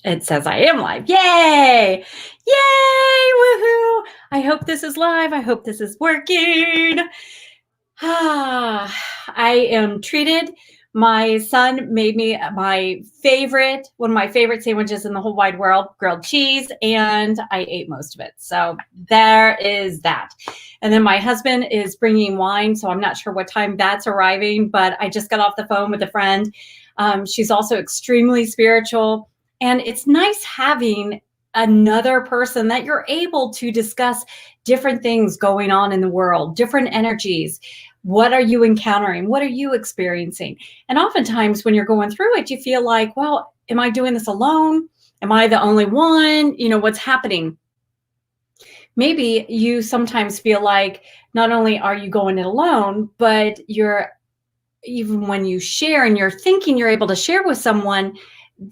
It says I am live. Yay! Yay! Woohoo! I hope this is live. I hope this is working. I am treated. My son made me one of my favorite sandwiches in the whole wide world, grilled cheese, and I ate most of it. So there is that. And then my husband is bringing wine, so I'm not sure what time that's arriving, but I just got off the phone with a friend. She's also extremely spiritual. And it's nice having another person that you're able to discuss different things going on in the world, different energies. What are you encountering? What are you experiencing? And oftentimes when you're going through it, you feel like, well, am I doing this alone? Am I the only one? You know, what's happening? Maybe you sometimes feel like not only are you going it alone, but even when you share and you're thinking you're able to share with someone,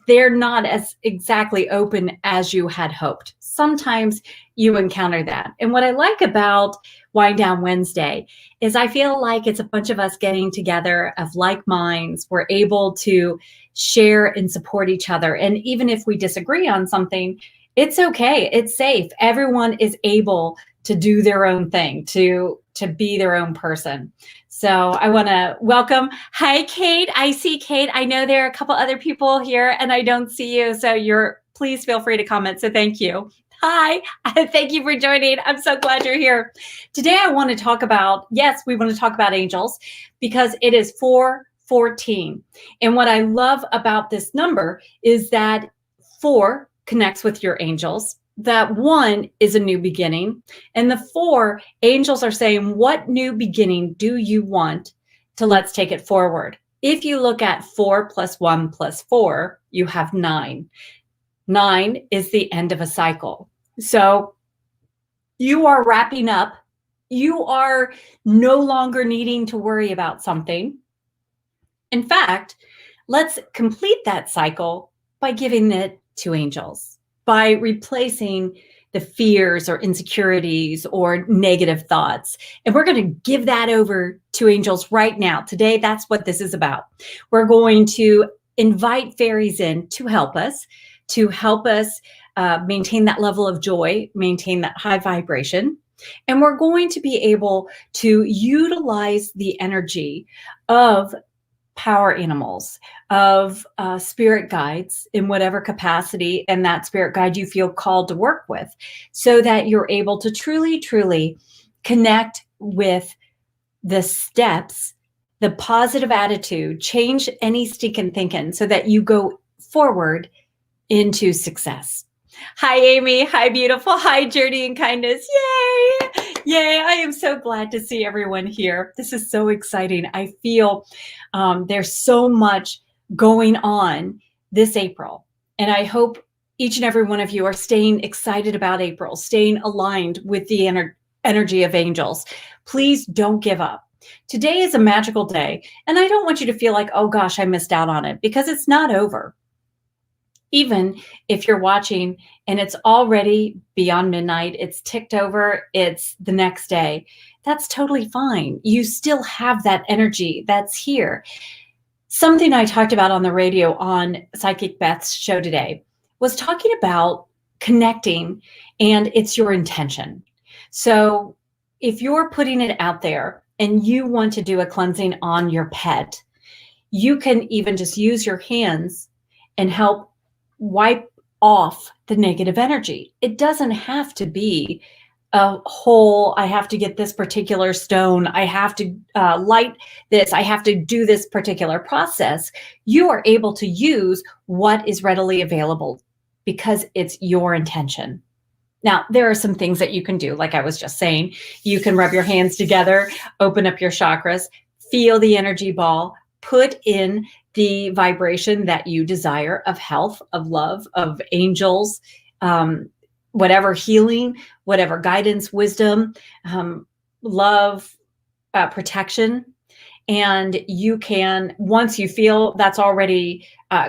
they're not as exactly open as you had hoped. Sometimes you encounter that. And what I like about Wind Down Wednesday is I feel like it's a bunch of us getting together of like minds. We're able to share and support each other. And even if we disagree on something, it's okay. It's safe. Everyone is able to do their own thing, to be their own person. So I want to welcome. Hi, Kate. I see Kate. I know there are a couple other people here and I don't see you. So please feel free to comment. So thank you. Hi. Thank you for joining. I'm so glad you're here. Today I want to talk about, we want to talk about angels because it is 414. And what I love about this number is that 4 connects with your angels. That 1 is a new beginning. And the 4, angels are saying, what new beginning do you want to let's take it forward? If you look at 4 plus 1 plus 4, you have 9. 9 is the end of a cycle. So you are wrapping up. You are no longer needing to worry about something. In fact, let's complete that cycle by giving it to angels, by replacing the fears or insecurities or negative thoughts. And we're going to give that over to angels right now. Today, that's what this is about. We're going to invite fairies in to help us maintain that level of joy, maintain that high vibration. And we're going to be able to utilize the energy of power animals, of spirit guides in whatever capacity and that spirit guide you feel called to work with, so that you're able to truly, truly connect with the steps, the positive attitude, change any stinking thinking so that you go forward into success. Hi, Amy. Hi, beautiful. Hi, Journey and Kindness. Yay. Yay. I am so glad to see everyone here. This is so exciting. I feel there's so much going on this April. And I hope each and every one of you are staying excited about April, staying aligned with the energy of angels. Please don't give up. Today is a magical day. And I don't want you to feel like, oh gosh, I missed out on it, because it's not over. Even if you're watching and it's already beyond midnight, it's ticked over, it's the next day, that's totally fine. You still have that energy that's here. Something I talked about on the radio on Psychic Beth's show today was talking about connecting, and it's your intention. So if you're putting it out there and you want to do a cleansing on your pet, you can even just use your hands and help wipe off the negative energy. It doesn't have to be a whole, I have to get this particular stone, I have to light this, I have to do this particular process. You are able to use what is readily available because it's your intention. Now, there are some things that you can do, like I was just saying. You can rub your hands together, open up your chakras, feel the energy ball, put in the vibration that you desire of health, of love, of angels, whatever healing, whatever guidance, wisdom, love, protection. And you can, once you feel that's already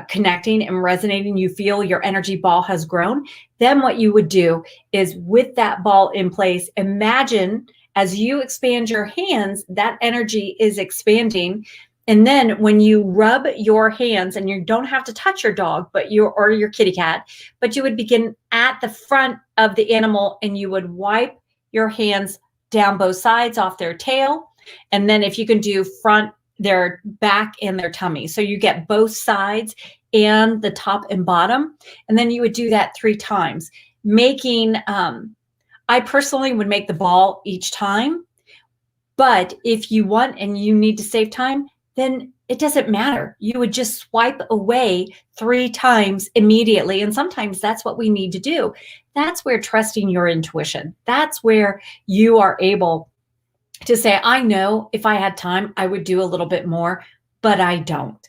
connecting and resonating, you feel your energy ball has grown, then what you would do is, with that ball in place, imagine as you expand your hands, that energy is expanding. And then when you rub your hands, and you don't have to touch your dog, but your kitty cat, but you would begin at the front of the animal, and you would wipe your hands down both sides off their tail. And then if you can do front, their back and their tummy. So you get both sides and the top and bottom. And then you would do that 3 times, making, I personally would make the ball each time. But if you want and you need to save time, then it doesn't matter. You would just swipe away 3 times immediately. And sometimes that's what we need to do. That's where trusting your intuition, that's where you are able to say, I know if I had time, I would do a little bit more, but I don't.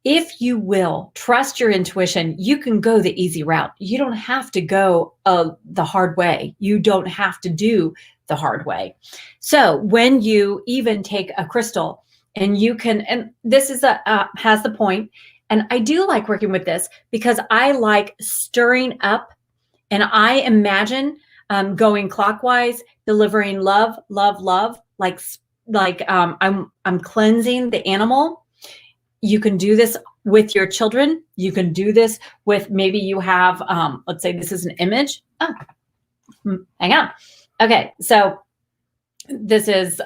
If you will trust your intuition, you can go the easy route. You don't have to go the hard way. You don't have to do the hard way. So when you even take a crystal, and you can, and this is has the point, and I do like working with this because I like stirring up, and I imagine going clockwise, delivering love, love, love, like I'm cleansing the animal. You can do this with your children. You can do this with, maybe you have, let's say this is an image. Oh, hang on. Okay, so this is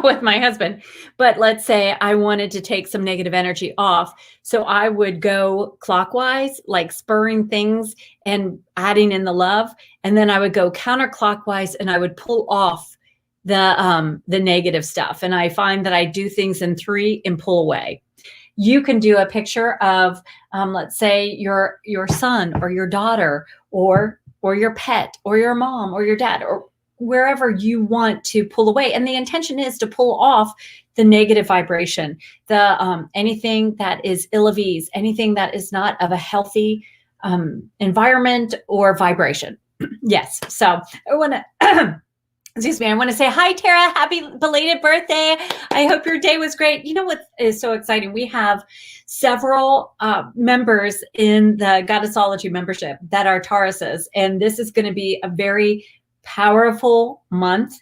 with my husband, but let's say I wanted to take some negative energy off. So I would go clockwise, like spurring things and adding in the love. And then I would go counterclockwise, and I would pull off the negative stuff. And I find that I do things in 3 and pull away. You can do a picture of, let's say your son or your daughter, or your pet, or your mom or your dad, or wherever you want to pull away. And the intention is to pull off the negative vibration, the anything that is ill of ease, anything that is not of a healthy environment or vibration. Yes. So I want to, excuse me, I want to say hi, Tara. Happy belated birthday. I hope your day was great. You know what is so exciting? We have several members in the Goddessology membership that are Tauruses, and this is going to be a very powerful month,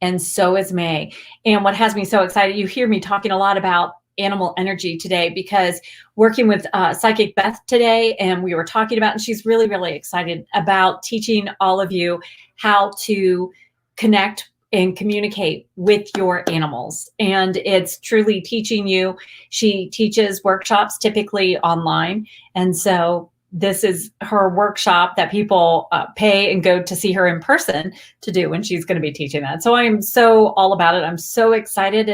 and so is May. And what has me so excited, you hear me talking a lot about animal energy today, because working with Psychic Beth today, and we were talking about, and she's really, really excited about teaching all of you how to connect and communicate with your animals. And it's truly teaching you. She teaches workshops typically online, and so this is her workshop that people pay and go to see her in person to do when she's going to be teaching that. So I'm so all about it. I'm so excited.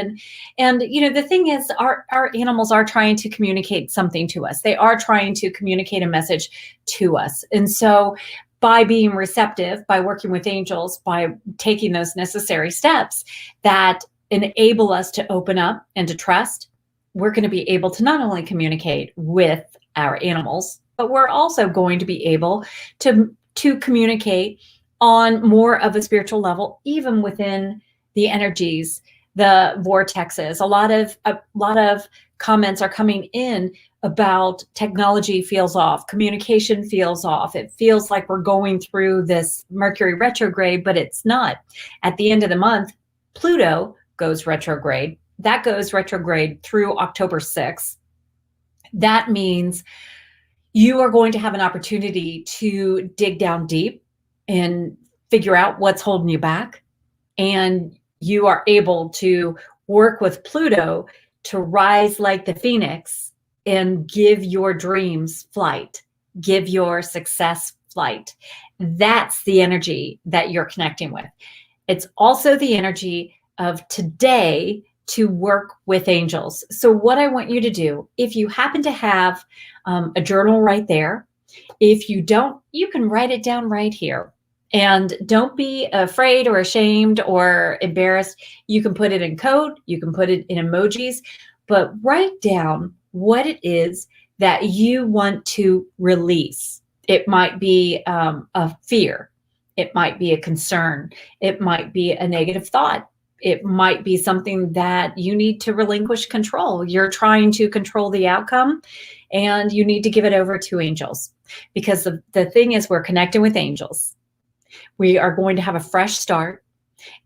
And you know, the thing is, our animals are trying to communicate something to us. They are trying to communicate a message to us. And so by being receptive, by working with angels, by taking those necessary steps that enable us to open up and to trust, we're going to be able to not only communicate with our animals, but we're also going to be able to communicate on more of a spiritual level, even within the energies, the vortexes. A lot of comments are coming in about technology feels off, communication feels off. It feels like we're going through this Mercury retrograde, but it's not. At the end of the month, Pluto goes retrograde. That goes retrograde through October 6th. That means you are going to have an opportunity to dig down deep and figure out what's holding you back. And you are able to work with Pluto to rise like the phoenix and give your dreams flight, give your success flight. That's the energy that you're connecting with. It's also the energy of today to work with angels. So what I want you to do, if you happen to have a journal right there, if you don't, you can write it down right here. And don't be afraid or ashamed or embarrassed. You can put it in code, you can put it in emojis, but write down what it is that you want to release. It might be a fear. It might be a concern. It might be a negative thought. It might be something that you need to relinquish control. You're trying to control the outcome, and you need to give it over to angels, because the thing is, we're connecting with angels. We are going to have a fresh start,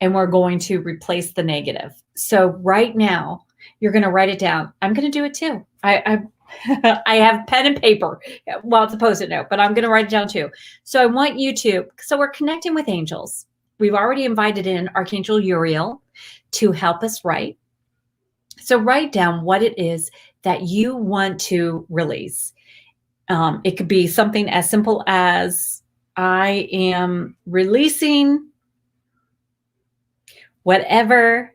and we're going to replace the negative. So right now, You're going to write it down. I'm going to do it too. I have pen and paper. Well, it's a Post-it note, but I'm going to write it down too. So I want you to, so we're connecting with angels. We've already invited in Archangel Uriel to help us write. So write down what it is that you want to release. It could be something as simple as, I am releasing whatever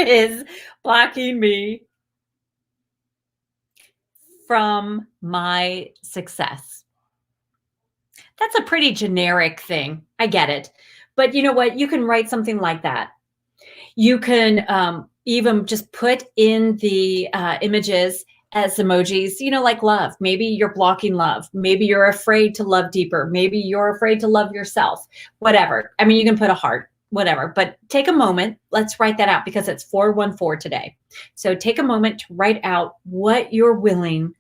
is blocking me from my success. That's a pretty generic thing. I get it. But you know what? You can write something like that. You can even just put in the images as emojis, like love. Maybe you're blocking love. Maybe you're afraid to love deeper. Maybe you're afraid to love yourself, whatever. I mean, you can put a heart, whatever, but take a moment. Let's write that out because it's 414 today. So take a moment to write out what you're willing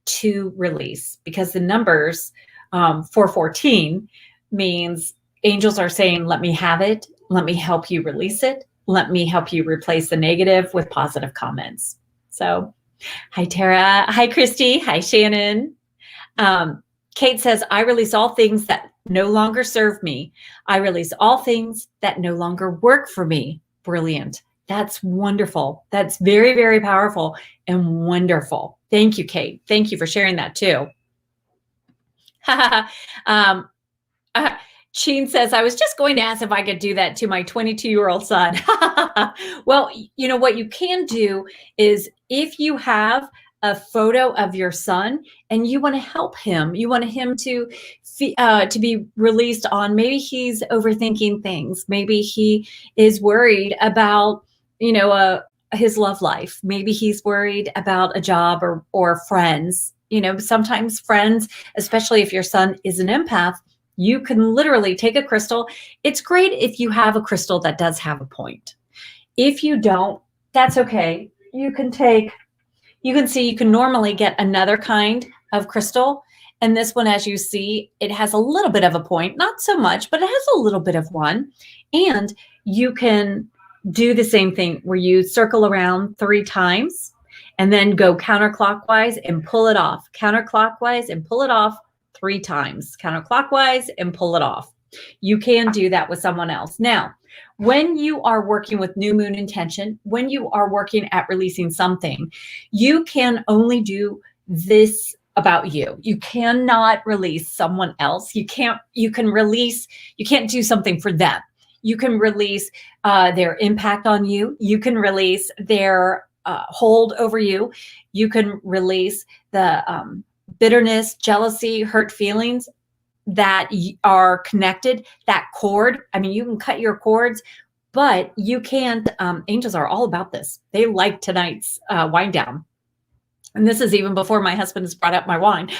to release, because the numbers 414 means angels are saying, let me have it. Let me help you release it. Let me help you replace the negative with positive comments. So hi, Tara. Hi, Christy. Hi, Shannon. Kate says, I release all things that no longer serve me. I release all things that no longer work for me. Brilliant. That's wonderful. That's very, very powerful and wonderful. Thank you, Kate. Thank you for sharing that too. Sheen says, I was just going to ask if I could do that to my 22-year-old son. Well, what you can do is, if you have a photo of your son and you want to help him, you want him to be released on, maybe he's overthinking things. Maybe he is worried about, his love life. Maybe he's worried about a job or friends. Sometimes friends, especially if your son is an empath, you can literally take a crystal. It's great if you have a crystal that does have a point. If you don't, that's okay. You can normally get another kind of crystal. And this one, as you see, it has a little bit of a point, not so much, but it has a little bit of one. And you can do the same thing where you circle around 3 times and then go counterclockwise and pull it off, counterclockwise and pull it off 3 times, counterclockwise and pull it off. You can do that with someone else. Now, when you are working with new moon intention, when you are working at releasing something, you can only do this about you. You cannot release someone else. You can't do something for them. You can release their impact on you. You can release their hold over you. You can release the bitterness, jealousy, hurt feelings that are connected, that cord. I mean, you can cut your cords, but you can't. Angels are all about this. They like tonight's wind down. And this is even before my husband has brought up my wine.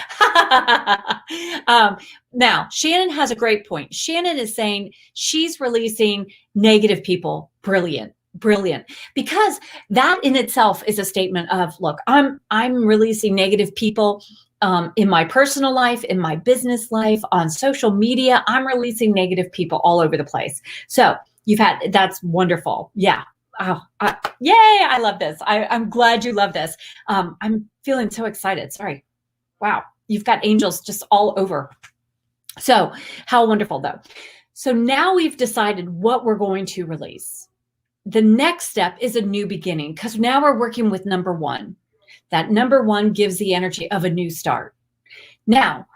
Now, Shannon has a great point. Shannon is saying she's releasing negative people. Brilliant. Because that in itself is a statement of, look, I'm releasing negative people in my personal life, in my business life, on social media. I'm releasing negative people all over the place. So that's wonderful. Yeah. Oh, yay. I love this. I'm glad you love this. I'm feeling so excited. Sorry. Wow. You've got angels just all over. So how wonderful though. So now we've decided what we're going to release. The next step is a new beginning, because now we're working with number 1. That number 1 gives the energy of a new start. Now,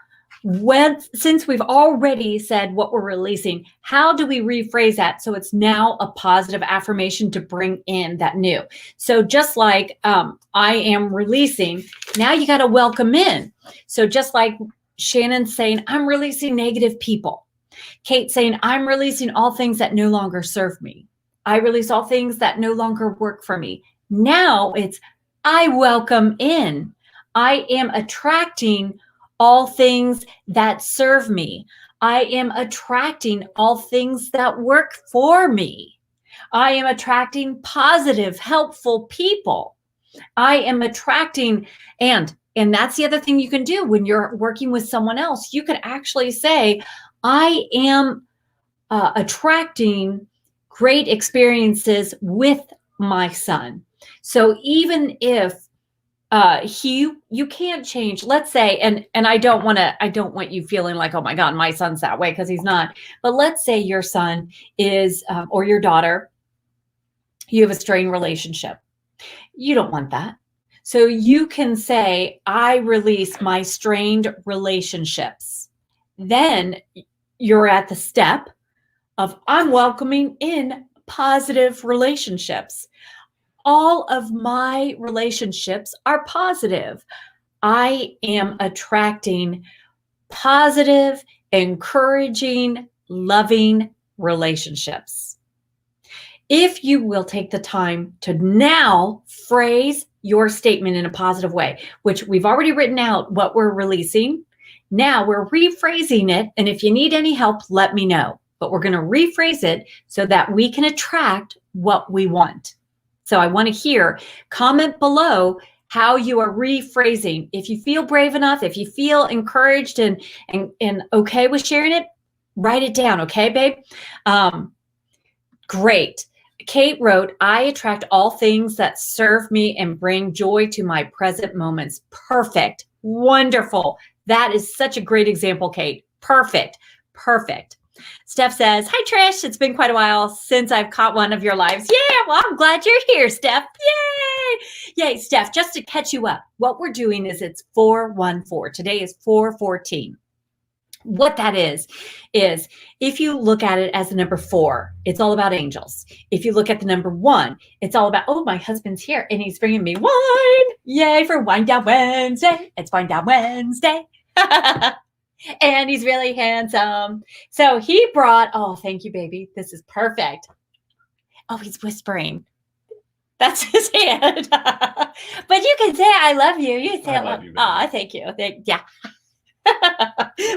since we've already said what we're releasing, how do we rephrase that so it's now a positive affirmation to bring in that new? So just like I am releasing, now you got to welcome in. So just like Shannon's saying, I'm releasing negative people. Kate saying, I'm releasing all things that no longer serve me. I release all things that no longer work for me. Now it's, I welcome in. I am attracting all things that serve me. I am attracting all things that work for me. I am attracting positive, helpful people. I am attracting, and that's the other thing you can do when you're working with someone else. You can actually say, I am attracting great experiences with my son. So even if you can't change, let's say, and I don't want you feeling like, oh my God, my son's that way, because he's not. But let's say your son is, or your daughter, you have a strained relationship. You don't want that. So you can say, I release my strained relationships. Then you're at the step of, I'm welcoming in positive relationships. All of my relationships are positive. I am attracting positive, encouraging, loving relationships. If you will take the time to now phrase your statement in a positive way, which we've already written out what we're releasing. Now we're rephrasing it. And if you need any help, let me know. But we're going to rephrase it so that we can attract what we want. So I want to hear, comment below how you are rephrasing. If you feel brave enough, if you feel encouraged and okay with sharing it, write it down. Okay, babe? Great. Kate wrote, I attract all things that serve me and bring joy to my present moments. Perfect. Wonderful. That is such a great example, Kate. Perfect. Perfect. Steph says, hi, Trish. It's been quite a while since I've caught one of your lives. Yeah, well, I'm glad you're here, Steph. Yay. Yay, Steph, just to catch you up, what we're doing is it's 414. Today is 414. What that is if you look at it as the number 4, it's all about angels. If you look at the number 1, it's all about, oh, my husband's here and he's bringing me wine. Yay for Wine Down Wednesday. It's Wine Down Wednesday. And he's really handsome. So he brought, oh, thank you, baby. This is perfect. Oh, he's whispering. That's his hand. But you can say, I love you. You say, I love you. Oh, thank you. Yeah.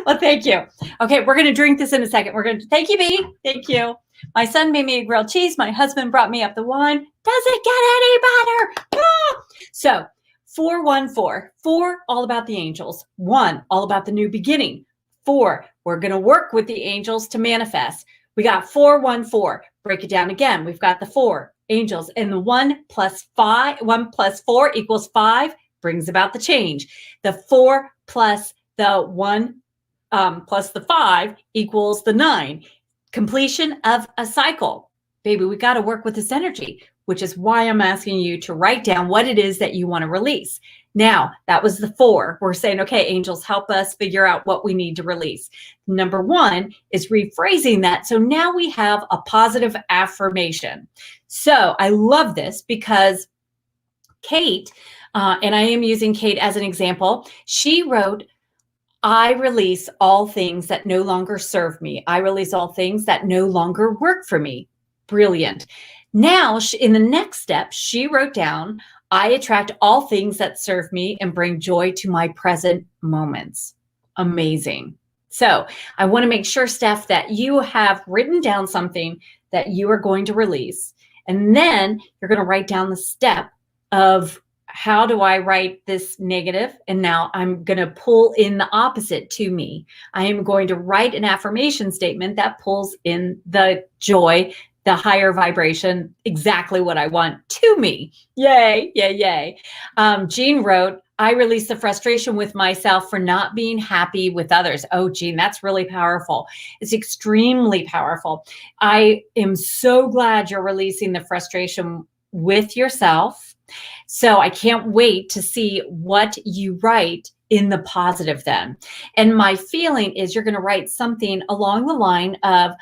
Well, thank you. Okay, we're going to drink this in a second. Thank you, B. Thank you. My son made me a grilled cheese. My husband brought me up the wine. Doesn't get any better. Ah! So 414, 4, all about the angels. 1, all about the new beginning. 4, we're going to work with the angels to manifest. We got 414. Break it down again. We've got the 4 angels, and the 1 plus 4 equals 5 brings about the change. The 4 plus the 1 plus the 5 equals the 9. Completion of a cycle. Baby, we got to work with this energy, which is why I'm asking you to write down what it is that you want to release. Now, that was the 4. We're saying, okay, angels, help us figure out what we need to release. Number 1 is rephrasing that. So now we have a positive affirmation. So I love this because Kate, and I am using Kate as an example, she wrote, I release all things that no longer serve me. I release all things that no longer work for me. Brilliant. Now, in the next step, she wrote down, I attract all things that serve me and bring joy to my present moments. Amazing. So I want to make sure, Steph, that you have written down something that you are going to release. And then you're going to write down the step of, how do I write this negative? And now I'm going to pull in the opposite to me. I am going to write an affirmation statement that pulls in the joy, the higher vibration, exactly what I want to me. Yay, yay, yay. Jean wrote, I release the frustration with myself for not being happy with others. Oh, Jean, that's really powerful. It's extremely powerful. I am so glad you're releasing the frustration with yourself. So I can't wait to see what you write in the positive then. And my feeling is you're going to write something along the line of,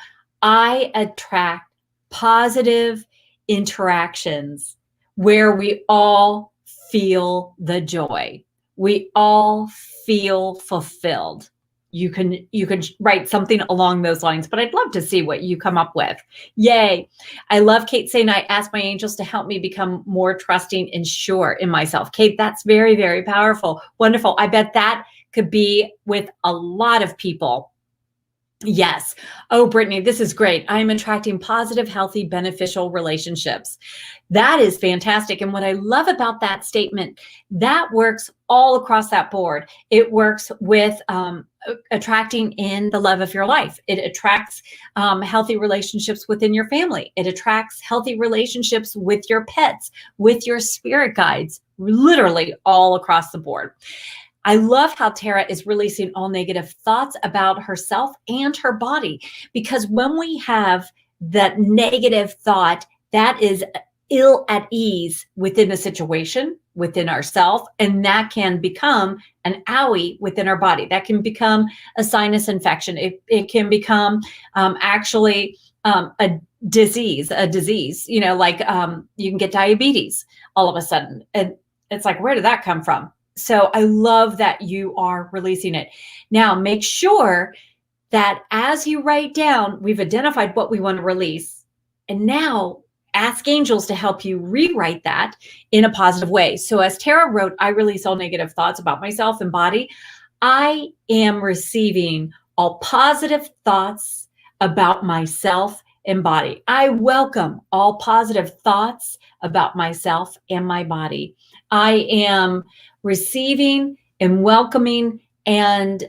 I attract positive interactions where we all feel the joy. We all feel fulfilled. You can write something along those lines, but I'd love to see what you come up with. Yay. I love Kate saying, I ask my angels to help me become more trusting and sure in myself. Kate, that's very, very powerful. Wonderful. I bet that could be with a lot of people. Yes. Oh, Brittany, this is great. I'm attracting positive, healthy, beneficial relationships. That is fantastic. And what I love about that statement, that works all across that board. It works with attracting in the love of your life. It attracts healthy relationships within your family. It attracts healthy relationships with your pets, with your spirit guides, literally all across the board. I love how Tara is releasing all negative thoughts about herself and her body, because when we have that negative thought, that is ill at ease within a situation, within ourself, and that can become an owie within our body. That can become a sinus infection. It can become actually a disease, like you can get diabetes all of a sudden. And it's like, where did that come from? So I love that you are releasing it. Now, make sure that as you write down, we've identified what we want to release. And now ask angels to help you rewrite that in a positive way. So as Tara wrote, I release all negative thoughts about myself and body. I am receiving all positive thoughts about myself and body. I welcome all positive thoughts about myself and my body. I am receiving and welcoming and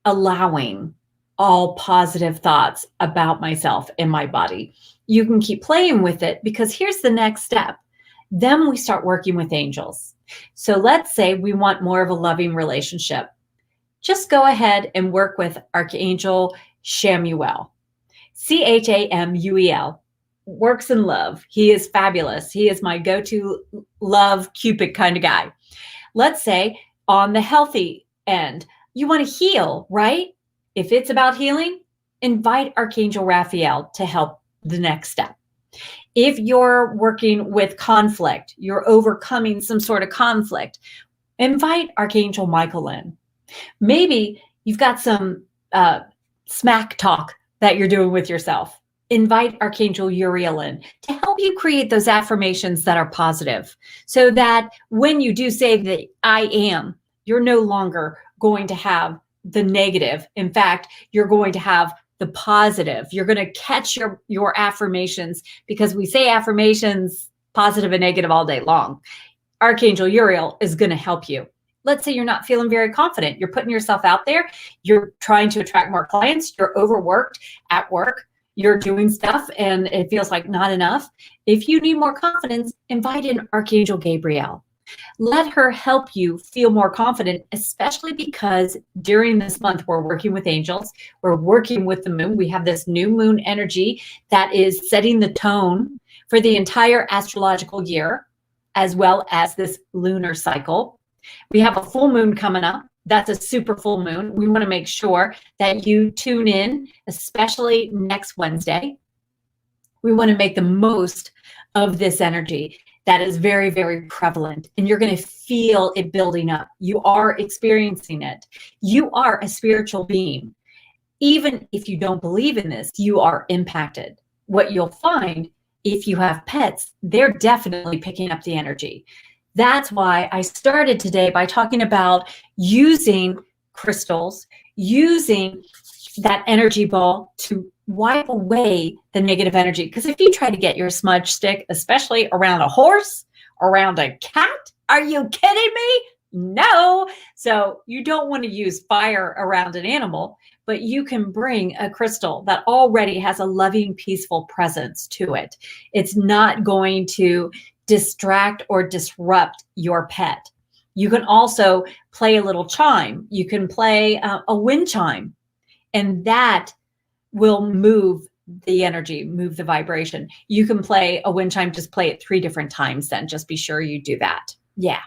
allowing all positive thoughts about myself and my body. You can keep playing with it, because here's the next step. Then we start working with angels. So let's say we want more of a loving relationship. Just go ahead and work with Archangel Chamuel. Chamuel. Works in love. He is fabulous. He is my go-to love Cupid kind of guy. Let's say on the healthy end, you want to heal, right? If it's about healing, invite Archangel Raphael to help the next step. If you're working with conflict, you're overcoming some sort of conflict, invite Archangel Michael in. Maybe you've got some smack talk that you're doing with yourself. Invite Archangel Uriel in to help you create those affirmations that are positive, so that when you do say that I am, you're no longer going to have the negative. In fact, you're going to have the positive. You're going to catch your affirmations, because we say affirmations, positive and negative, all day long. Archangel Uriel is going to help you. Let's say you're not feeling very confident. You're putting yourself out there. You're trying to attract more clients. You're overworked at work. You're doing stuff and it feels like not enough. If you need more confidence, invite in Archangel Gabriel. Let her help you feel more confident, especially because during this month, we're working with angels. We're working with the moon. We have this new moon energy that is setting the tone for the entire astrological year, as well as this lunar cycle. We have a full moon coming up. That's a super full moon. We want to make sure that you tune in, especially next Wednesday. We want to make the most of this energy that is very, very prevalent. And you're going to feel it building up. You are experiencing it. You are a spiritual being. Even if you don't believe in this, you are impacted. What you'll find, if you have pets, they're definitely picking up the energy. That's why I started today by talking about using crystals, using that energy ball to wipe away the negative energy. Because if you try to get your smudge stick, especially around a horse, around a cat, are you kidding me? No. So you don't want to use fire around an animal, but you can bring a crystal that already has a loving, peaceful presence to it. It's not going to distract or disrupt your pet. You can also play a little chime. You can play a wind chime, and that will move the energy, move the vibration. You can play a wind chime, just play it 3 different times then. Just be sure you do that. Yeah.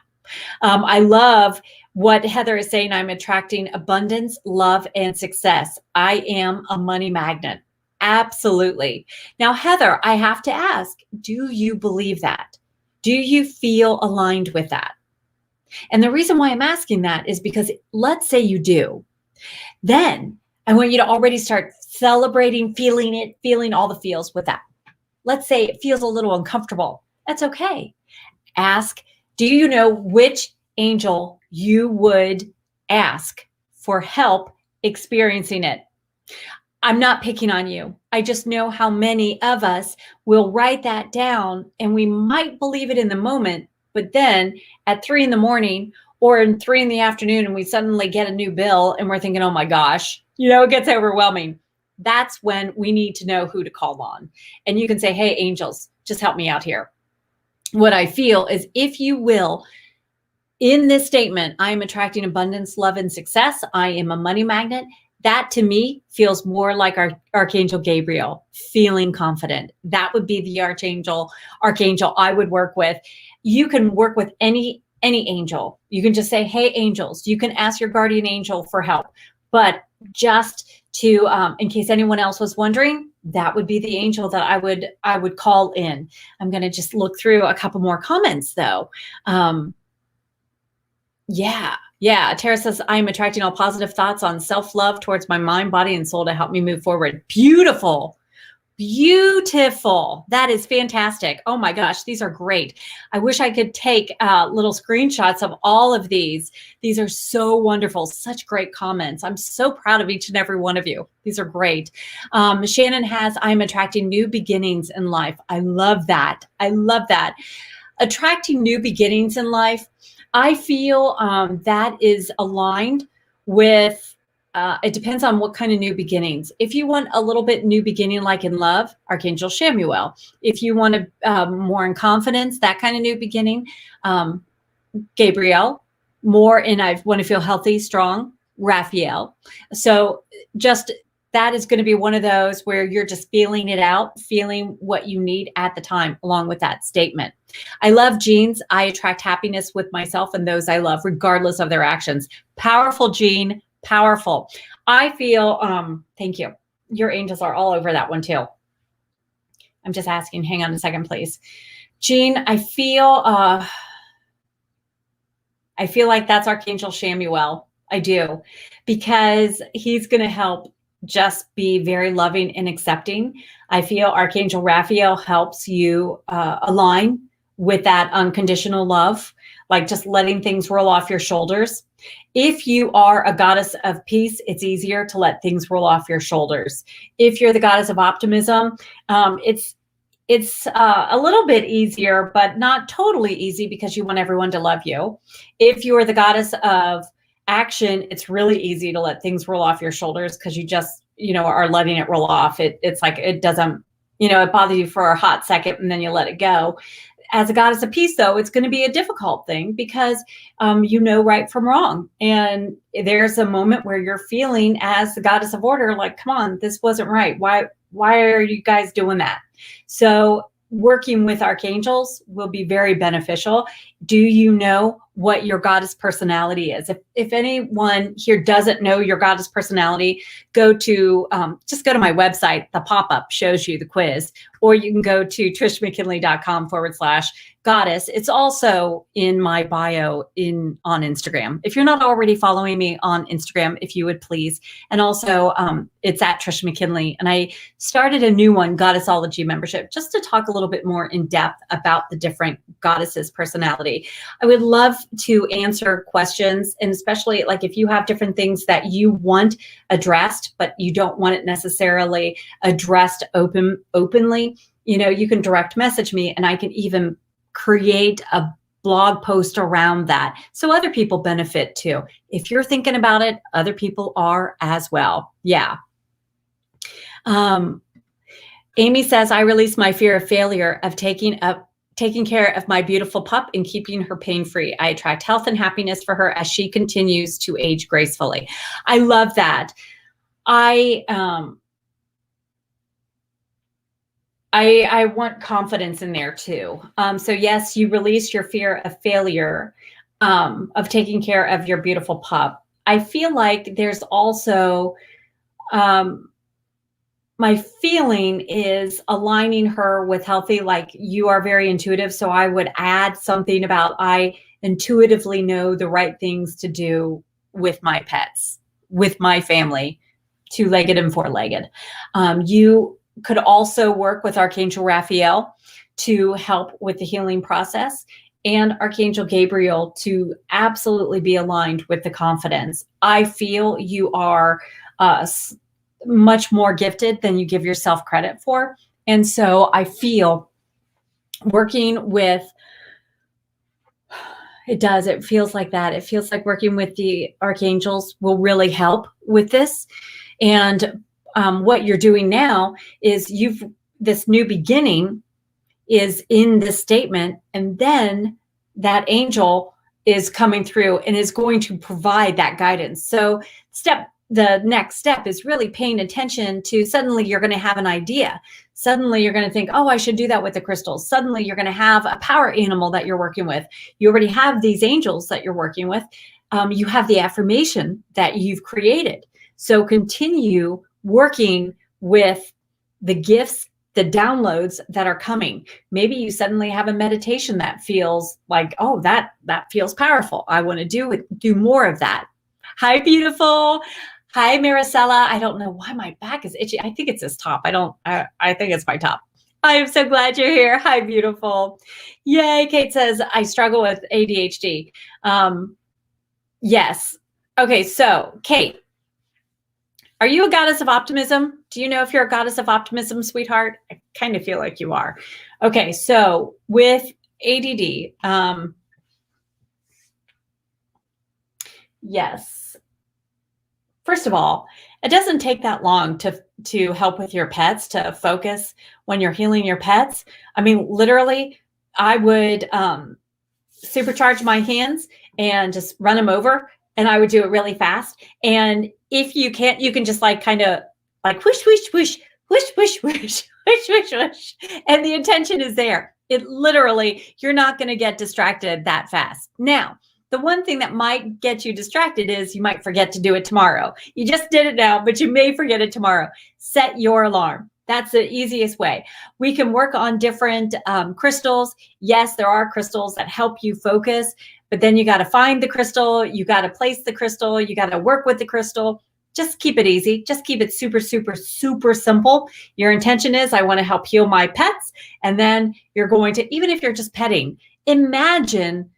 I love what Heather is saying. I'm attracting abundance, love, and success. I am a money magnet. Absolutely. Now, Heather, I have to ask, do you believe that? Do you feel aligned with that? And the reason why I'm asking that is because let's say you do. Then I want you to already start celebrating, feeling it, feeling all the feels with that. Let's say it feels a little uncomfortable. That's okay. Ask, do you know which angel you would ask for help experiencing it? I'm not picking on you. I just know how many of us will write that down and we might believe it in the moment, but then at 3 in the morning or in 3 in the afternoon, and we suddenly get a new bill and we're thinking, oh my gosh, it gets overwhelming. That's when we need to know who to call on. And you can say, hey, angels, just help me out here. What I feel is, if you will, in this statement, I am attracting abundance, love, and success. I am a money magnet. That to me feels more like our Archangel Gabriel, feeling confident. That would be the archangel I would work with. You can work with any angel. You can just say, hey, angels. You can ask your guardian angel for help. But just to, in case anyone else was wondering, that would be the angel that I would call in. I'm going to just look through a couple more comments though. Yeah. Tara says, I'm attracting all positive thoughts on self-love towards my mind, body, and soul to help me move forward. Beautiful. That is fantastic. Oh my gosh, these are great. I wish I could take little screenshots of all of these. These are so wonderful. Such great comments. I'm so proud of each and every one of you. These are great. Shannon has, I'm attracting new beginnings in life. I love that. Attracting new beginnings in life. I feel that is aligned with, it depends on what kind of new beginnings. If you want a little bit new beginning, like in love, Archangel Chamuel. If you want more in confidence, that kind of new beginning, Gabriel. More in, I want to feel healthy, strong, Raphael. So just, that is going to be one of those where you're just feeling it out, feeling what you need at the time, along with that statement. I love Jean's, I attract happiness with myself and those I love, regardless of their actions. Powerful, Jean, powerful. I feel, thank you. Your angels are all over that one too. I'm just asking, hang on a second, please. Jean, I feel like that's Archangel Chamuel. I do, because he's going to help just be very loving and accepting. I feel Archangel Raphael helps you align with that unconditional love, like just letting things roll off your shoulders. If you are a goddess of peace, it's easier to let things roll off your shoulders. If you're the goddess of optimism, it's a little bit easier, but not totally easy, because you want everyone to love you. If you're the goddess of action, it's really easy to let things roll off your shoulders, because you just, are letting it roll off. It's like, it doesn't, it bothers you for a hot second and then you let it go. As a goddess of peace, though, it's going to be a difficult thing, because right from wrong. And there's a moment where you're feeling, as the goddess of order, like, come on, this wasn't right. Why are you guys doing that? So working with archangels will be very beneficial. Do you know what your goddess personality is? If anyone here doesn't know your goddess personality, just go to my website. The pop-up shows you the quiz, or you can go to trishmckinley.com/goddess. It's also in my bio on Instagram. If you're not already following me on Instagram, if you would please. And also it's at Trish McKinley. And I started a new one, Goddessology membership, just to talk a little bit more in depth about the different goddesses' personality. I would love to answer questions, and especially like if you have different things that you want addressed, but you don't want it necessarily addressed openly, you can direct message me, and I can even create a blog post around that, so other people benefit too. If you're thinking about it, other people are as well. Yeah. Amy says, I release my fear of failure of taking care of my beautiful pup and keeping her pain-free. I attract health and happiness for her as she continues to age gracefully. I love that. I want confidence in there too. So yes, you release your fear of failure, of taking care of your beautiful pup. I feel like there's also, my feeling is aligning her with healthy, like you are very intuitive. So I would add something about, I intuitively know the right things to do with my pets, with my family, 2-legged and 4-legged. You could also work with Archangel Raphael to help with the healing process, and Archangel Gabriel to absolutely be aligned with the confidence. I feel you are much more gifted than you give yourself credit for. And so I feel working with, it feels like that. It feels like working with the archangels will really help with this. And what you're doing now is this new beginning is in this statement, and then that angel is coming through and is going to provide that guidance. So the next step is really paying attention to, suddenly you're going to have an idea. Suddenly you're going to think, oh, I should do that with the crystals. Suddenly you're going to have a power animal that you're working with. You already have these angels that you're working with. You have the affirmation that you've created. So continue working with the gifts, the downloads that are coming. Maybe you suddenly have a meditation that feels like, oh, that feels powerful. I want to do more of that. Hi, beautiful. Hi, Maricela. I don't know why my back is itchy. I think it's this top. I think it's my top. I am so glad you're here. Hi, beautiful. Yay. Kate says, I struggle with ADHD. Yes. Okay. So Kate, are you a goddess of optimism? Do you know if you're a goddess of optimism, sweetheart? I kind of feel like you are. Okay. So with ADD, yes. First of all, it doesn't take that long to help with your pets, to focus when you're healing your pets. I mean, literally, I would supercharge my hands and just run them over, and I would do it really fast. And if you can't, you can just kind of whoosh, whoosh, whoosh, whoosh, whoosh, whoosh, whoosh, whoosh, whoosh. And the intention is there. It literally, you're not going to get distracted that fast. Now, the one thing that might get you distracted is you might forget to do it tomorrow. You just did it now, but you may forget it tomorrow. Set your alarm. That's the easiest way. We can work on different crystals. Yes, there are crystals that help you focus, but then you got to find the crystal. You got to place the crystal. You got to work with the crystal. Just keep it easy. Just keep it super, super, super simple. Your intention is, I want to help heal my pets. And then you're going to, even if you're just petting, imagine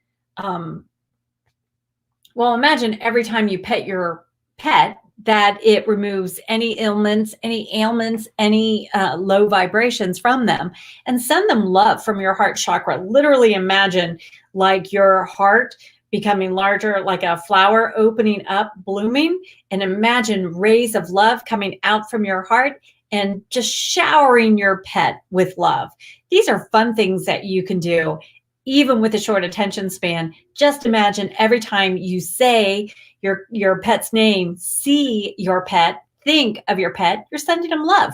every time you pet your pet that it removes any ailments, any low vibrations from them, and send them love from your heart chakra. Literally imagine like your heart becoming larger, like a flower opening up, blooming, and imagine rays of love coming out from your heart and just showering your pet with love. These are fun things that you can do. Even with a short attention span, just imagine every time you say your pet's name, see your pet, think of your pet, you're sending them love.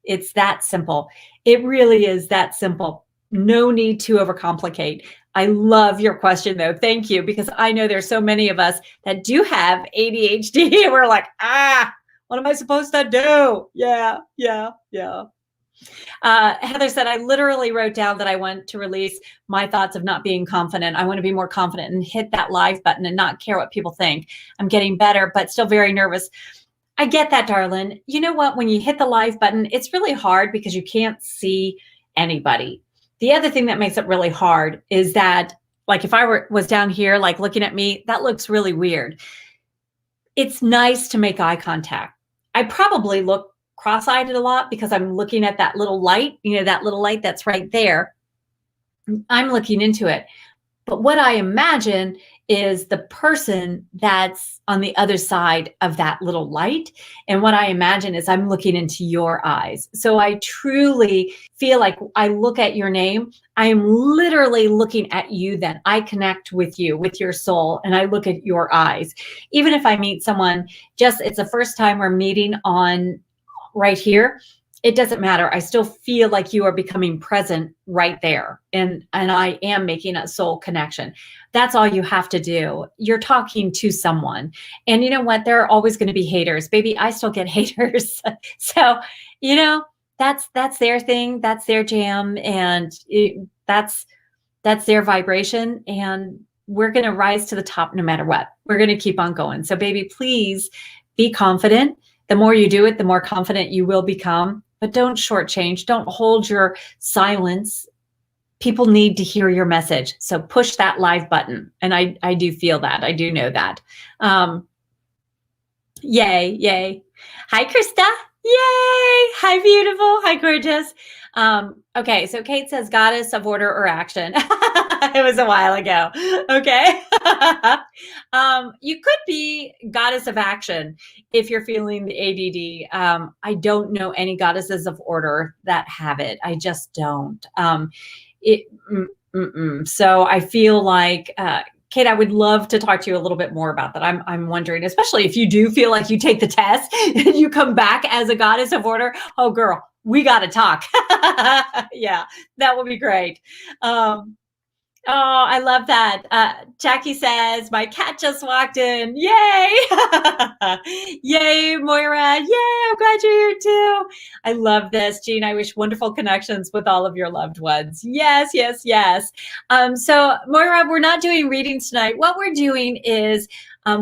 It's that simple. It really is that simple. No need to overcomplicate. I love your question though. Thank you, because I know there's so many of us that do have ADHD and we're like, what am I supposed to do? Yeah. Heather said, I literally wrote down that I want to release my thoughts of not being confident. I want to be more confident and hit that live button and not care what people think. I'm getting better, but still very nervous. I get that, darling. You know what? When you hit the live button, it's really hard because you can't see anybody. The other thing that makes it really hard is that, like, if I was down here, like looking at me, that looks really weird. It's nice to make eye contact. I probably look cross-eyed a lot because I'm looking at that little light, that little light that's right there. I'm looking into it. But what I imagine is the person that's on the other side of that little light. And what I imagine is I'm looking into your eyes. So I truly feel like I look at your name. I am literally looking at you then. I connect with you, with your soul, and I look at your eyes. Even if I meet someone, it's the first time we're meeting on right here, it doesn't matter. I still feel like you are becoming present right there. And I am making a soul connection. That's all you have to do. You're talking to someone. And you know what? There are always going to be haters. Baby, I still get haters. So, that's their thing. That's their jam. And that's their vibration. And we're going to rise to the top no matter what. We're going to keep on going. So baby, please be confident. The more you do it, the more confident you will become. But don't shortchange. Don't hold your silence. People need to hear your message. So push that live button. And I do feel that. I do know that. Yay. Hi, Krista. Yay! Hi, beautiful. Hi, gorgeous. Okay, so Kate says goddess of order or action. It was a while ago. Okay. You could be goddess of action if you're feeling the ADD. I don't know any goddesses of order that have it. I just don't. It, so I feel like Kate, I would love to talk to you a little bit more about that. I'm wondering, especially if you do feel like you take the test and you come back as a goddess of order. Oh, girl, we got to talk. Yeah, that would be great. Oh, I love that. Jackie says, my cat just walked in. Yay! Yay, Moira. Yay, I'm glad you're here too. I love this. Jean, I wish wonderful connections with all of your loved ones. Yes, yes, yes. So, Moira, we're not doing readings tonight. What we're doing is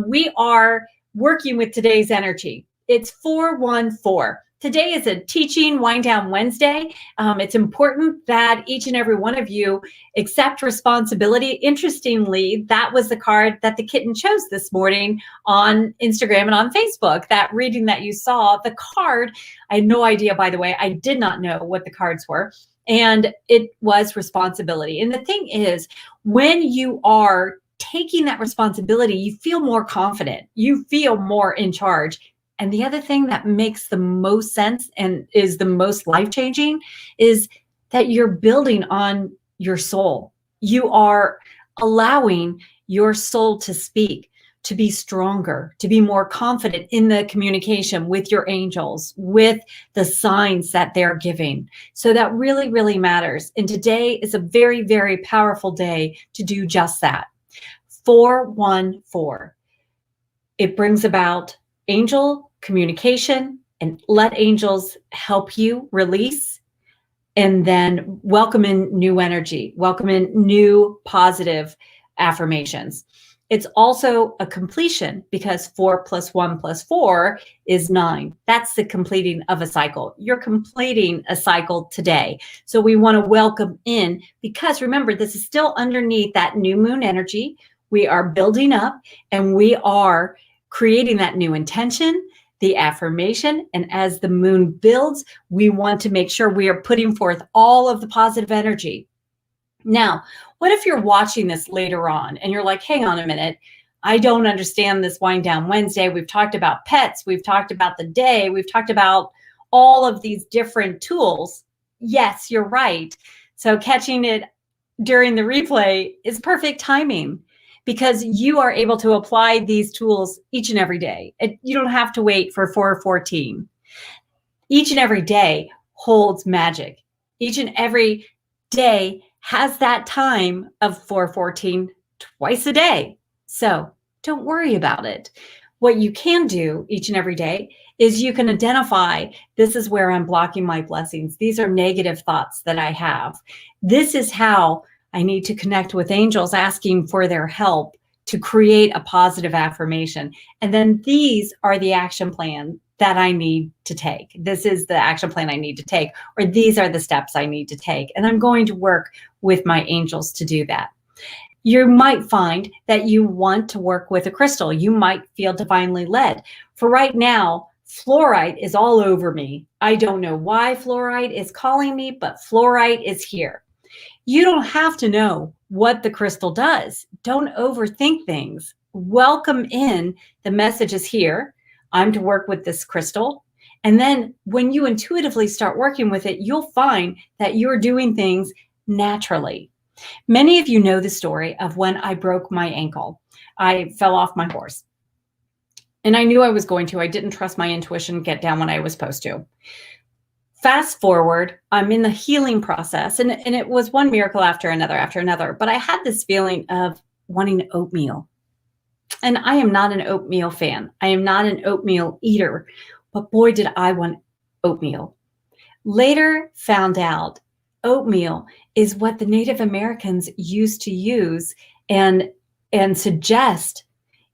we are working with today's energy. It's 414. Today is a teaching wind down Wednesday. It's important that each and every one of you accept responsibility. Interestingly, that was the card that the kitten chose this morning on Instagram and on Facebook. That reading that you saw, the card, I had no idea, by the way, I did not know what the cards were. And it was responsibility. And the thing is, when you are taking that responsibility, you feel more confident, you feel more in charge. And the other thing that makes the most sense and is the most life-changing is that you're building on your soul. You are allowing your soul to speak, to be stronger, to be more confident in the communication with your angels, with the signs that they're giving. So that really, really matters. And today is a very, very powerful day to do just that. 414. It brings about angel communication and let angels help you release and then welcome in new energy, welcome in new positive affirmations. It's also a completion because 4 + 1 + 4 is 9. That's the completing of a cycle. You're completing a cycle today. So we want to welcome in because remember, this is still underneath that new moon energy. We are building up and we are creating that new intention, the affirmation. And as the moon builds, we want to make sure we are putting forth all of the positive energy. Now, what if you're watching this later on and you're like, hang on a minute, I don't understand this wind down Wednesday. We've talked about pets. We've talked about the day. We've talked about all of these different tools. Yes, you're right. So catching it during the replay is perfect timing because you are able to apply these tools each and every day. You don't have to wait for 414. Each and every day holds magic. Each and every day has that time of 414 twice a day. So don't worry about it. What you can do each and every day is you can identify, this is where I'm blocking my blessings. These are negative thoughts that I have. This is how I need to connect with angels asking for their help to create a positive affirmation. And then these are the action plan that I need to take. This is the action plan I need to take, or these are the steps I need to take. And I'm going to work with my angels to do that. You might find that you want to work with a crystal. You might feel divinely led. For right now, fluorite is all over me. I don't know why fluorite is calling me, but fluorite is here. You don't have to know what the crystal does. Don't overthink things. Welcome in the messages here. I'm to work with this crystal. And then when you intuitively start working with it, you'll find that you're doing things naturally. Many of you know the story of when I broke my ankle. I fell off my horse. And I knew I was going to. I didn't trust my intuition get down when I was supposed to. Fast forward, I'm in the healing process, and it was one miracle after another. But I had this feeling of wanting oatmeal. And I am not an oatmeal fan. I am not an oatmeal eater. But boy, did I want oatmeal. Later found out oatmeal is what the Native Americans used to use and suggest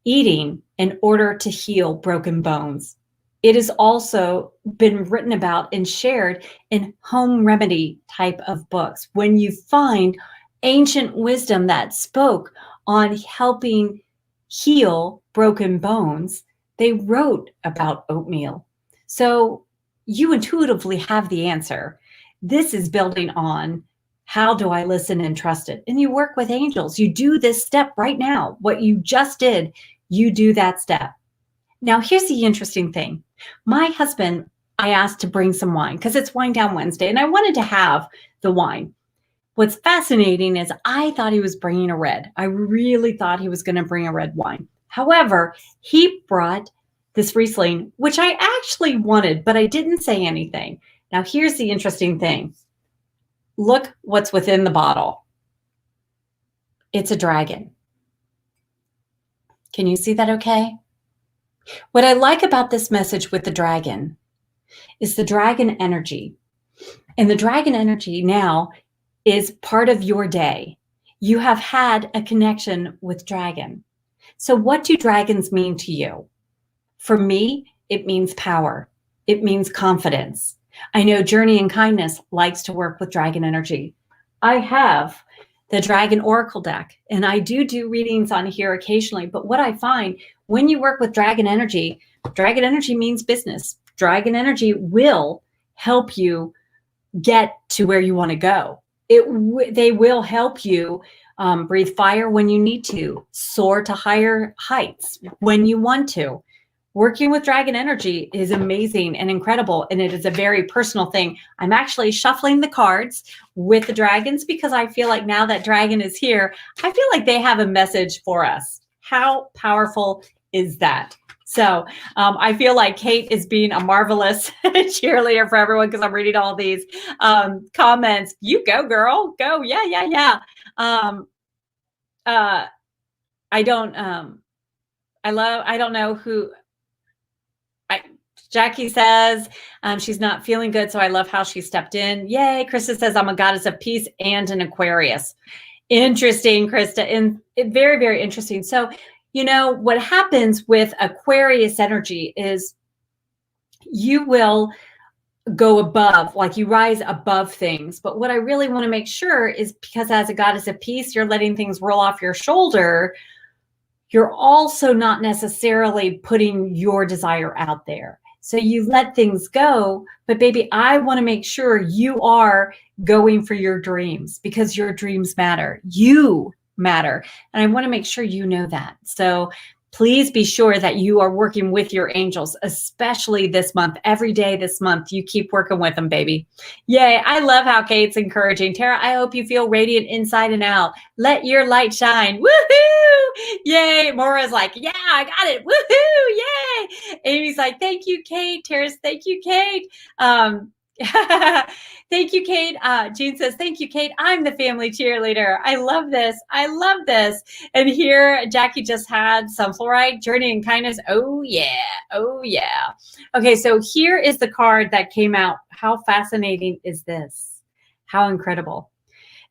eating in order to heal broken bones. It has also been written about and shared in home remedy type of books. When you find ancient wisdom that spoke on helping heal broken bones, they wrote about oatmeal. So you intuitively have the answer. This is building on how do I listen and trust it? And you work with angels. You do this step right now. What you just did, you do that step. Now, here's the interesting thing. My husband, I asked to bring some wine because it's Wine Down Wednesday, and I wanted to have the wine. What's fascinating is I thought he was bringing a red. I really thought he was going to bring a red wine. However, he brought this Riesling, which I actually wanted, but I didn't say anything. Now, here's the interesting thing. Look what's within the bottle. It's a dragon. Can you see that okay? What I like about this message with the dragon is the dragon energy. And the dragon energy now is part of your day. You have had a connection with dragon. So what do dragons mean to you? For me, it means power. It means confidence. I know Journey in Kindness likes to work with dragon energy. I have the Dragon Oracle deck, and I do readings on here occasionally. But what I find when you work with dragon energy means business. Dragon energy will help you get to where you want to go. They will help you breathe fire when you need to, soar to higher heights when you want to. Working with dragon energy is amazing and incredible, and it is a very personal thing. I'm actually shuffling the cards with the dragons because I feel like now that dragon is here, I feel like they have a message for us. How powerful is that? So I feel like Kate is being a marvelous cheerleader for everyone because I'm reading all these comments. You go, girl, go. Yeah. I don't know who. Jackie says she's not feeling good, so I love how she stepped in. Yay. Krista says I'm a goddess of peace and an Aquarius. Interesting, Krista. And very, very interesting. So, you know, what happens with Aquarius energy is you will go above, like you rise above things. But what I really want to make sure is because as a goddess of peace, you're letting things roll off your shoulder. You're also not necessarily putting your desire out there. So you let things go, but baby, I want to make sure you are going for your dreams because your dreams matter. You matter. And I want to make sure you know that. So please be sure that you are working with your angels, especially this month. Every day this month, you keep working with them, baby. Yay. I love how Kate's encouraging. Tara, I hope you feel radiant inside and out. Let your light shine. Woohoo! Yay. Maura's like, yeah, I got it. Woohoo! Yay. Amy's like, thank you, Kate. Tara's, thank you, Kate. Thank you, Kate. Jean says, thank you, Kate. I'm the family cheerleader. I love this. I love this. And here, Jackie just had some fluoride, Journey in Kindness. Oh, yeah. Oh, yeah. Okay, so here is the card that came out. How fascinating is this? How incredible.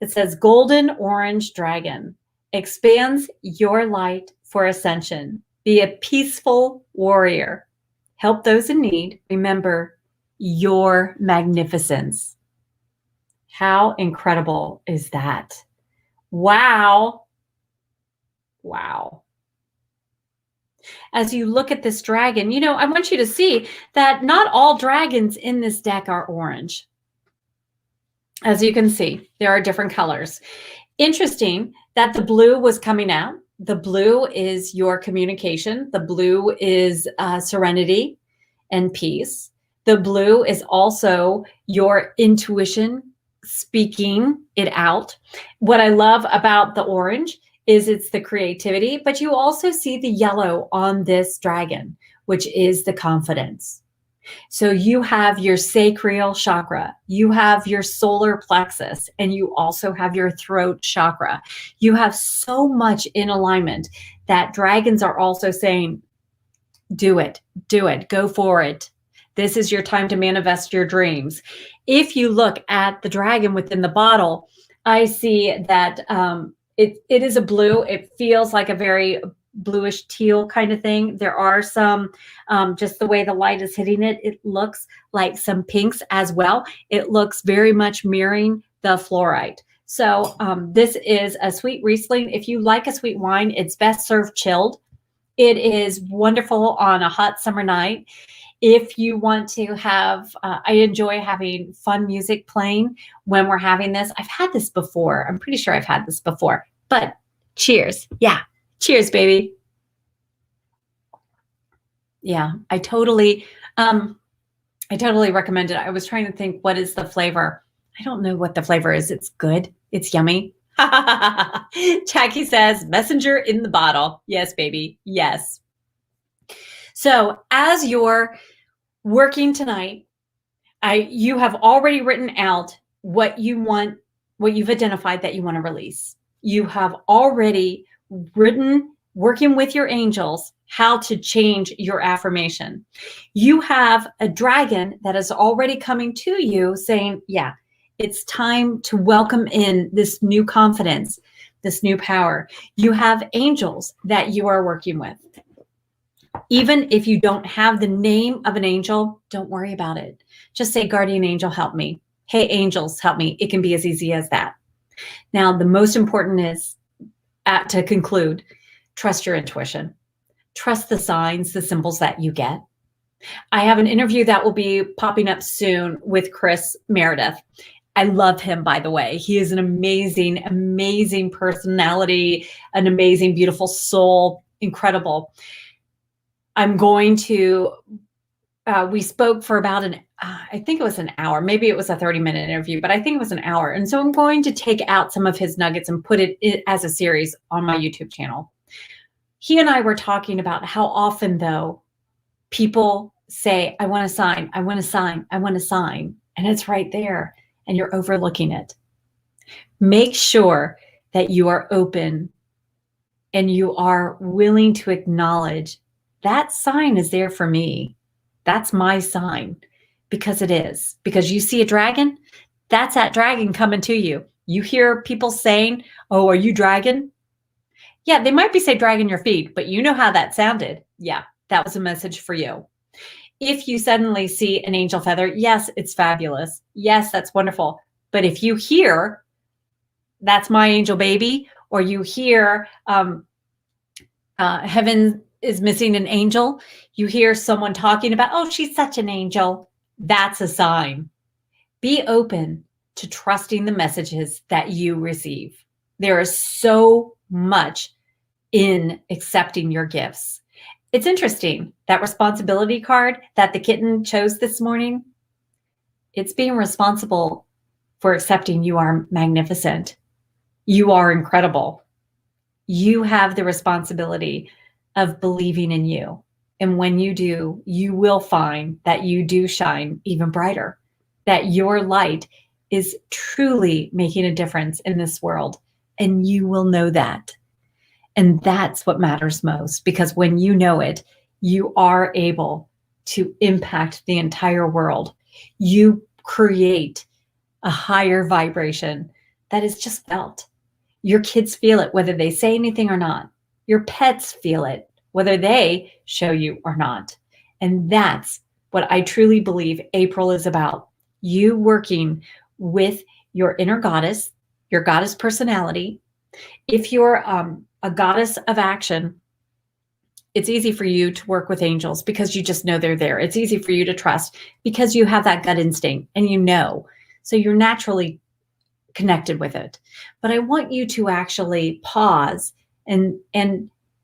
It says, Golden Orange Dragon expands your light for ascension. Be a peaceful warrior. Help those in need. Remember your magnificence. How incredible is that? Wow. Wow. As you look at this dragon, you know, I want you to see that not all dragons in this deck are orange. As you can see, there are different colors. Interesting that the blue was coming out. The blue is your communication. The blue is serenity and peace. The blue is also your intuition, speaking it out. What I love about the orange is it's the creativity, but you also see the yellow on this dragon, which is the confidence. So you have your sacral chakra, you have your solar plexus, and you also have your throat chakra. You have so much in alignment that dragons are also saying, do it, go for it. This is your time to manifest your dreams. If you look at the dragon within the bottle, I see that it is a blue. It feels like a very bluish teal kind of thing. There are some, just the way the light is hitting it, it looks like some pinks as well. It looks very much mirroring the fluorite. So this is a sweet Riesling. If you like a sweet wine, it's best served chilled. It is wonderful on a hot summer night. If you want to have, I enjoy having fun music playing when we're having this. I've had this before. I'm pretty sure I've had this before, but cheers. Yeah. Cheers, baby. Yeah, I totally recommend it. I was trying to think, what is the flavor? I don't know what the flavor is. It's good. It's yummy. Jackie says, messenger in the bottle. Yes, baby. Yes. So as you're working tonight, you have already written out what you want, what you've identified that you want to release. You have already written, working with your angels, how to change your affirmation. You have a dragon that is already coming to you saying, yeah, it's time to welcome in this new confidence, this new power. You have angels that you are working with. Even if you don't have the name of an angel, don't worry about it. Just say, guardian angel, help me. Hey, angels, help me. It can be as easy as that. Now, the most important is, to conclude, trust your intuition. Trust the signs, the symbols that you get. I have an interview that will be popping up soon with Chris Meredith. I love him, by the way. He is an amazing, amazing personality, an amazing, beautiful soul, incredible. I'm going to, we spoke for about I think it was an hour. Maybe it was a 30-minute interview, but I think it was an hour. And so I'm going to take out some of his nuggets and put it as a series on my YouTube channel. He and I were talking about how often, though, people say, I want to sign, I want to sign, I want to sign. And it's right there and you're overlooking it. Make sure that you are open and you are willing to acknowledge that sign is there for me. That's my sign, because it is. Because you see a dragon, that's that dragon coming to you. You hear people saying, oh, are you dragon? Yeah, they might be saying dragging your feet, but you know how that sounded. Yeah, that was a message for you. If you suddenly see an angel feather, yes, it's fabulous. Yes, that's wonderful. But if you hear, that's my angel baby, or you hear heaven is missing an angel, you hear someone talking about, oh, she's such an angel, that's a sign. Be open to trusting the messages that you receive. There is so much in accepting your gifts. It's interesting, that responsibility card that the kitten chose this morning, it's being responsible for accepting you are magnificent. You are incredible. You have the responsibility of believing in you. And when you do, you will find that you do shine even brighter, that your light is truly making a difference in this world. And you will know that. And that's what matters most, because when you know it, you are able to impact the entire world. You create a higher vibration that is just felt. Your kids feel it, whether they say anything or not. Your pets feel it, whether they show you or not. And that's what I truly believe April is about. You working with your inner goddess, your goddess personality. If you're a goddess of action, it's easy for you to work with angels because you just know they're there. It's easy for you to trust because you have that gut instinct and you know. So you're naturally connected with it. But I want you to actually pause and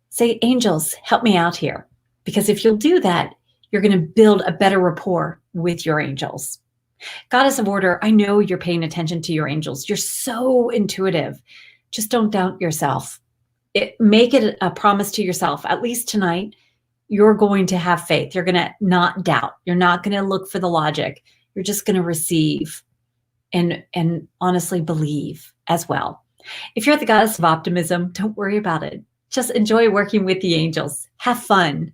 say, angels, help me out here. Because if you'll do that, you're going to build a better rapport with your angels. Goddess of Order, I know you're paying attention to your angels. You're so intuitive. Just don't doubt yourself. Make it a promise to yourself, at least tonight, you're going to have faith. You're going to not doubt. You're not going to look for the logic. You're just going to receive and honestly believe as well. If you're the goddess of optimism, don't worry about it. Just enjoy working with the angels. Have fun.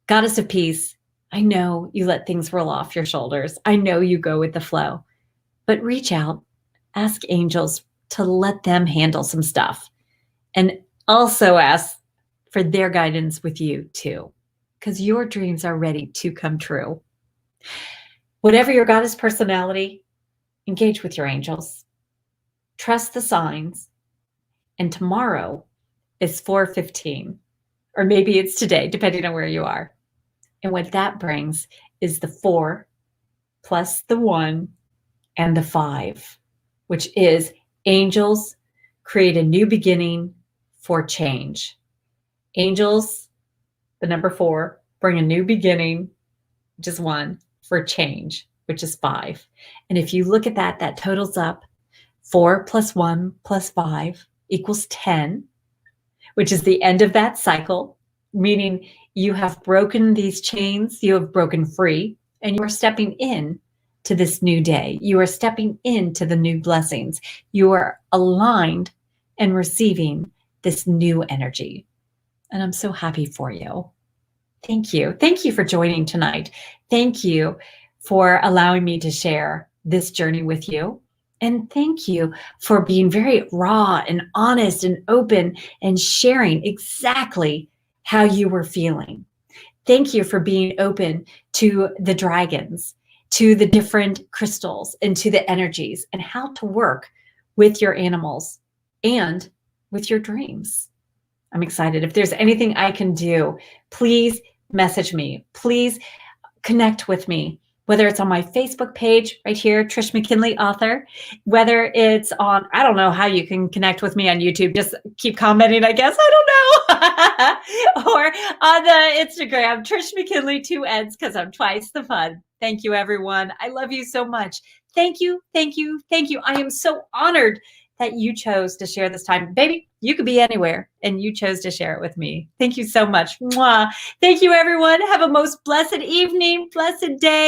Goddess of peace, I know you let things roll off your shoulders. I know you go with the flow, but reach out, ask angels to let them handle some stuff, and also ask for their guidance with you too, because your dreams are ready to come true. Whatever your goddess personality, engage with your angels. Trust the signs. And tomorrow is 4:15, or maybe it's today, depending on where you are. And what that brings is the 4 plus the 1 and the 5, which is angels create a new beginning for change. Angels, the number 4, bring a new beginning, which is 1, for change, which is 5. And if you look at that, that totals up 4 plus 1 plus 5 equals 10, which is the end of that cycle, meaning you have broken these chains, you have broken free, and you are stepping in to this new day. You are stepping into the new blessings. You are aligned and receiving this new energy. And I'm so happy for you. Thank you. Thank you for joining tonight. Thank you for allowing me to share this journey with you. And thank you for being very raw and honest and open and sharing exactly how you were feeling. Thank you for being open to the dragons, to the different crystals, and to the energies, and how to work with your animals and with your dreams. I'm excited. If there's anything I can do, please message me. Please connect with me, whether it's on my Facebook page right here, Trish McKinley Author, whether it's on, I don't know how you can connect with me on YouTube. Just keep commenting, I guess. I don't know. Or on the Instagram, Trish McKinley, 2 N's, because I'm twice the fun. Thank you, everyone. I love you so much. Thank you. Thank you. Thank you. I am so honored that you chose to share this time. Baby, you could be anywhere and you chose to share it with me. Thank you so much. Mwah. Thank you, everyone. Have a most blessed evening, blessed day.